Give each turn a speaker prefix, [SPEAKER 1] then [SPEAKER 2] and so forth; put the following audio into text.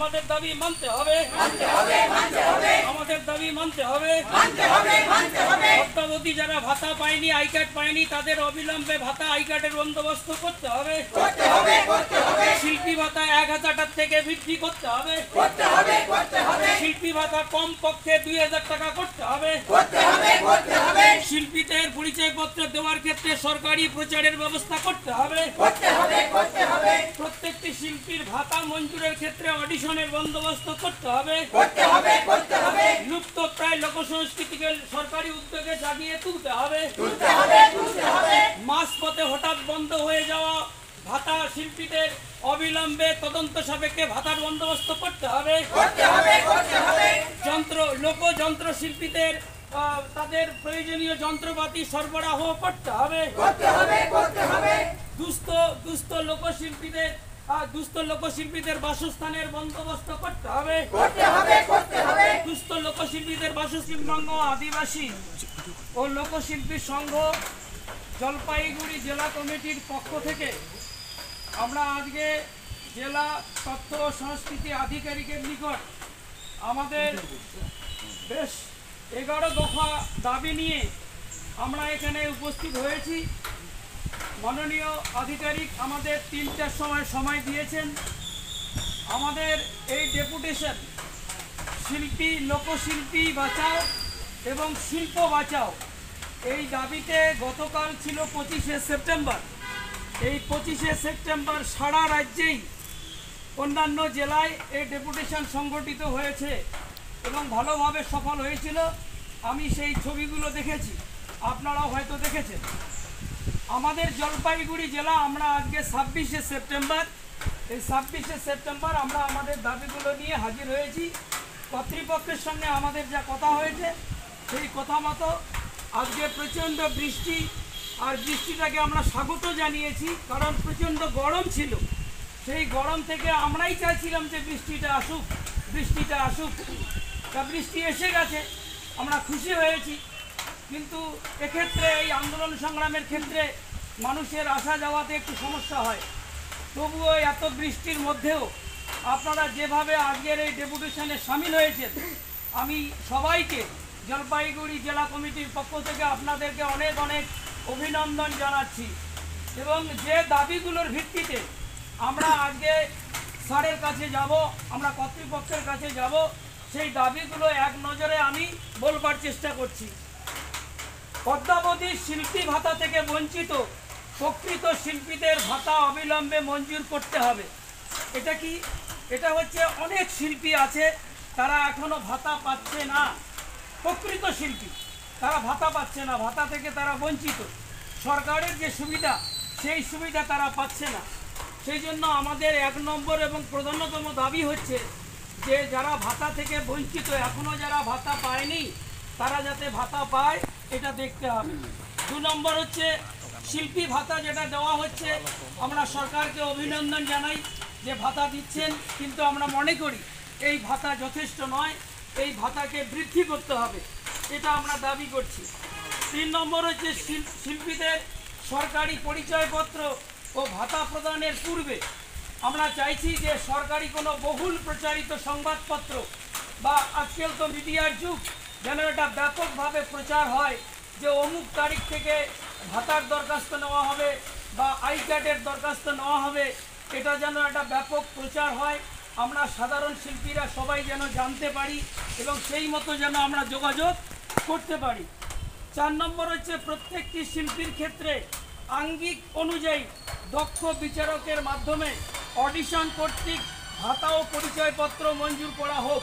[SPEAKER 1] আমাদের দাবি মানতে হবে, আমাদের দাবি মানতে হবে। অদ্যাবধি যারা ভাতা পায়নি, আই কার্ড পায়নি, তাদের অবিলম্বে ভাতা আই কার্ডের বন্দোবস্ত করতে হবে। শিল্পী ভাতা 1000 থেকে বৃদ্ধি করতে হবে। শিল্পী ভাতা কম পক্ষে 2000 টাকা করতে হবে। শিল্পীদের পরিচয়পত্র দেওয়ার ক্ষেত্রে সরকারি প্রচারের ব্যবস্থা করতে হবে। প্রত্যেকটি শিল্পীর ভাতা মঞ্জুরের ক্ষেত্রে অডিশনের বন্দোবস্ত করতে হবে। লুপ্ত প্রায় লোক সংস্কৃতিকে সরকারি উদ্যোগে জাগিয়ে তুলতে হবে। মাঝপথে হঠাৎ বন্ধ হয়ে যাওয়া ভাতা শিল্পীদের অবিলম্বে তদন্ত সাপেক্ষে ভাতার বন্দোবস্ত করতে হবে। লোকযন্ত্র শিল্পীদের তাদের প্রয়োজনীয় যন্ত্রপাতি সরবরাহ করতে হবে। দুস্থ লোকশিল্পীদের বাসস্থানের বন্দোবস্ত করতে হবে। দুস্থ লোকশিল্পীদের বাসস্থান আদিবাসী ও লোকশিল্পী সংঘ জলপাইগুড়ি জেলা কমিটির পক্ষ থেকে আমরা আজকে জেলা তথ্য ও সংস্কৃতি আধিকারিকের নিকট আমাদের বেশ 11 দফা দাবি নিয়ে আমরা এখানে উপস্থিত হয়েছি। মাননীয় আধিকারিক আমাদের 3টার সময় দিয়েছেন। আমাদের এই ডেপুটেশন শিল্পী লোকশিল্পী বাঁচাও এবং শিল্প বাঁচাও এই দাবিতে গতকাল ছিল 25শে সেপ্টেম্বর। এই 25শে সেপ্টেম্বর সারা রাজ্যেই অন্যান্য জেলায় এই ডেপুটেশন সংগঠিত হয়েছে এবং ভালোভাবে সফল হয়েছিল। আমি সেই ছবিগুলো দেখেছি, আপনারাও হয়তো দেখেছেন। আমাদের জলপাইগুড়ি জেলা আমরা আজকে 26শে সেপ্টেম্বর, এই 26শে সেপ্টেম্বর আমরা আমাদের দাবিগুলো নিয়ে হাজির হয়েছি। কর্তৃপক্ষের সঙ্গে আমাদের যা কথা হয়েছে সেই কথা মতো আজকে প্রচণ্ড বৃষ্টি, আর বৃষ্টিটাকে আমরা স্বাগত জানিয়েছি, কারণ প্রচণ্ড গরম ছিল। সেই গরম থেকে আমরাই চাইছিলাম যে বৃষ্টিটা আসুক। তা বৃষ্টি এসে গেছে, আমরা খুশি হয়েছি। কিন্তু এক্ষেত্রে এই আন্দোলন সংগ্রামের ক্ষেত্রে মানুষের আসা যাওয়াতে একটু সমস্যা হয়। তবুও এত বৃষ্টির মধ্যেও আপনারা যেভাবে আজকের এই ডেপুটেশনে সামিল হয়েছেন, আমি সবাইকে জলপাইগুড়ি জেলা কমিটির পক্ষ থেকে আপনাদেরকে অনেক অনেক অভিনন্দন জানাচ্ছি। এবং যে দাবিগুলোর ভিত্তিতে আমরা আজকে স্যারের কাছে যাব, আমরা কর্তৃপক্ষের কাছে যাব, সেই দাবিগুলো এক নজরে আমি বলবার চেষ্টা করছি। অদ্যাবধি শিল্পী ভাতা থেকে বঞ্চিত প্রকৃত শিল্পীদের ভাতা অবিলম্বে মঞ্জুর করতে হবে। এটা কি? এটা হচ্ছে অনেক শিল্পী আছে তারা এখনো ভাতা পাচ্ছে না। প্রকৃত শিল্পী তারা ভাতা পাচ্ছে না, ভাতা থেকে তারা বঞ্চিত। সরকারের যে সুবিধা সেই সুবিধা তারা পাচ্ছে না। সেই জন্য আমাদের 1 নম্বর এবং প্রধানতম দাবি হচ্ছে যে যারা ভাতা থেকে বঞ্চিত, এখনও যারা ভাতা পায়নি, তারা যাতে ভাতা পায় এটা দেখতে হবে। 2 নম্বর হচ্ছে শিল্পী ভাতা যেটা দেওয়া হচ্ছে, আমরা সরকারকে অভিনন্দন জানাই যে ভাতা দিচ্ছেন, কিন্তু আমরা মনে করি এই ভাতা যথেষ্ট নয়, এই ভাতাকে বৃদ্ধি করতে হবে, এটা আমরা দাবি করছি। 3 নম্বর হচ্ছে শিল্পীদের সরকারি পরিচয়পত্র ও ভাতা প্রদানের পূর্বে আমরা চাইছি যে সরকারি কোনো বহুল প্রচারিত সংবাদপত্র বা আজকাল তো মিডিয়ার যুগ, যেন এটা ব্যাপকভাবে প্রচার হয় যে অমুক তারিখ থেকে ভাতার দরখাস্ত নেওয়া হবে বা আই কার্ডের দরখাস্ত নেওয়া হবে, এটা যেন একটা ব্যাপক প্রচার হয়। আমরা সাধারণ শিল্পীরা সবাই যেন জানতে পারি এবং সেই মতো যেন আমরা যোগাযোগ করতে পারি। 4 নম্বর হচ্ছে প্রত্যেকটি শিল্পীর ক্ষেত্রে আঙ্গিক অনুযায়ী দক্ষ বিচারকের মাধ্যমে অডিশন কর্তৃক ভাতা ও পরিচয়পত্র মঞ্জুর করা হোক।